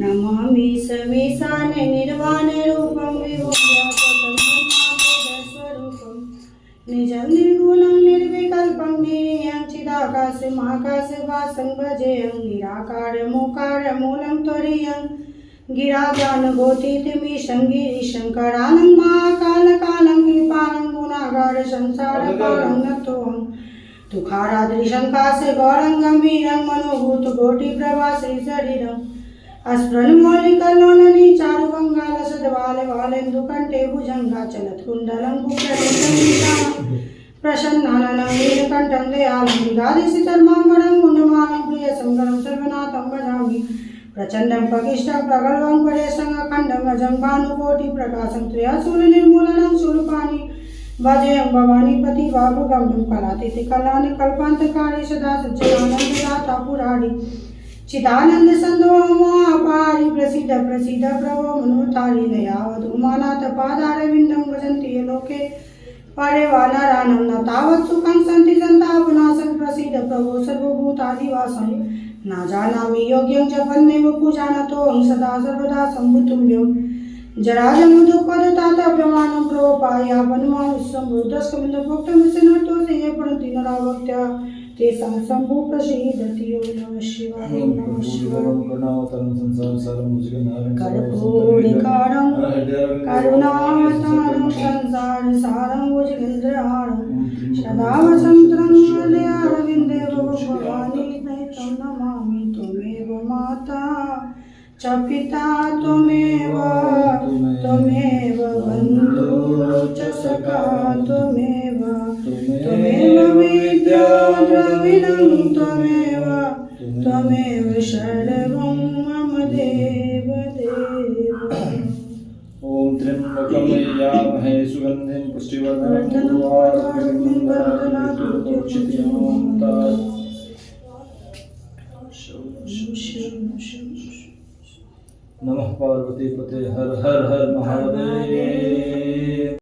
नमामि समीशाने निर्वाणरूपं विभुव्यापकं निजं निर्गुणं निर्विकल्पं निरीयं चिदाकाशमाकाशवासं भजेयं निराकारमोकारमूलं त्वरीयं गिराजानभूतिमिशं गिरिशङ्करानं महाकालकालं कृपालं गुणागार संसारपालं नतोऽहं तुखाराद्रिशङ्कास्य गौरं गम्भीरं मनोभूतकोटिप्रभाश्री शरीरम् अस्फुरन्मौलिकलोलनी चारुबङ्गालसद्वालवालेन्दुकण्ठे भुजङ्गाचलत्कुण्डलं कुक्कुटं प्रसन्नाननं नीलकण्ठं दयालं मृगादिशितर्माम्बरं गुण्डमानं प्रियसङ्गरं सर्वनाथं भजामि प्रचण्डं पकिष्ठं प्रगल्भं परेशङ्गखण्डं अजं भानुकोटिप्रकाशं त्र्यशूलनिर्मूलनं शूलपाणि भजेयं भवानीपति वाभुगम्यं कलातिथिकलानि कल्पान्तकारी सदा सच्चिदानन्ददाता पुरारी चिदानंद संदोहापारि प्रसिद्ध प्रसिद्ध प्रभो मनोतारि नयावत् उमानाथ पादारविन्दं भजन्ति ये लोके परे वानरानं न तावत् सुखं सन्ति सन्तापनाशं प्रसिद्ध प्रभो सर्वभूतादिवासं न जानामि योग्यं जपन्नेव पूजानतोऽहं सदा सर्वदा सम्भुतुम्यं जराजन्मदुःखदतातव्यमानं प्रवपायापन्मानुस्सम्भूतस्कमिन्दभोक्तमिसनर्तो से पड़न्ति नरावक्त्या तेषां शम्भु प्रसीदति ओम नमः शिवाय नमः शिवाय कर्पूरिकारं करुणावतारं संसारसारं भुजगेन्द्रहारं सदा वसन्तं हृदयारविन्दे भवानी तं नमामि त्वमेव माता च पिता त्वमेव बन्धुः च सखा त्वमेव विद्या द्रविणं त्वमेव सर्वं मम देव ओम त्र्यंबकं यजामहे सुगन्धिं पुष्टिवर्धनं नमः पार्वती पते हर हर हर महादेव।